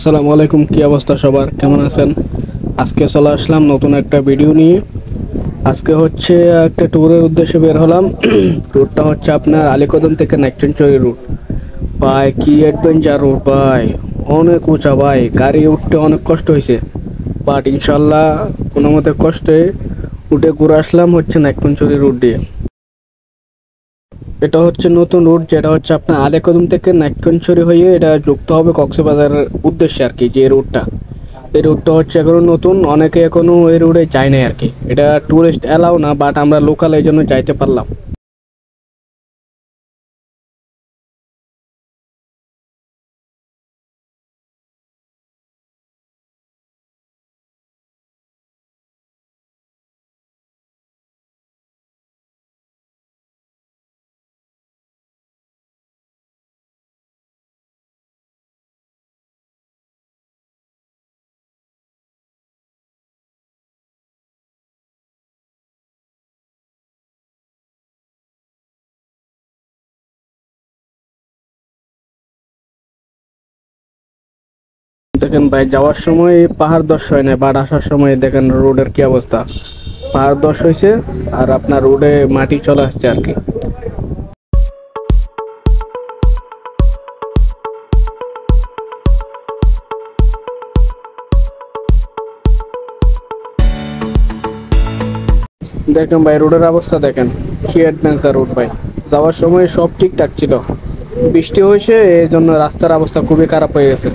আসসালামু আলাইকুম, কি অবস্থা সবার, কেমন আছেন? আজকে চলে আসলাম নতুন একটা ভিডিও নিয়ে। আজকে হচ্ছে একটা ট্যুরের উদ্দেশ্যে বের হলাম। রুটটা হচ্ছে আপনার আলীকদম থেকে নাইক্ষ্যংছড়ি রুট। ভাই কি অ্যাডভেঞ্চার রুট ভাই, অনেক উঁচা ভাই, গাড়ি উঠতে অনেক কষ্ট হয়েছে, বাট ইনশাল্লাহ কোনো মতে কষ্টে উঠে ঘুরে আসলাম হচ্ছে নাইক্ষ্যংছড়ি রুট দিয়ে। এটা হচ্ছে নতুন রুট, যেটা হচ্ছে আপনার আলীকদম থেকে নাইক্ষ্যংছড়ি হয়ে এটা যুক্ত হবে কক্সবাজারের উদ্দেশ্যে আর কি। যে রুটটা, এই রুটটা হচ্ছে এখনো নতুন, অনেকে এখনো এই রুটে যায় নাই আর কি। এটা ট্যুরিস্ট অ্যালাউ না, বাট আমরা লোকাল এই জন্য যাইতে পারলাম। দেখেন ভাই, যাওয়ার সময় পাহাড় দর্শ হয় না, বাট আসার সময় দেখেন রোডের কি অবস্থা, পাহাড় দর্শ হয়েছে আর আপনার রোডে মাটি চলে আসছে আর কি। দেখেন ভাই রোডের অবস্থা দেখেন, কি অ্যাডভেঞ্চার রোড ভাই। যাওয়ার সময় সব ঠিকঠাক ছিল, বৃষ্টি হয়েছে এই জন্য রাস্তার অবস্থা খুবই খারাপ হয়ে গেছে।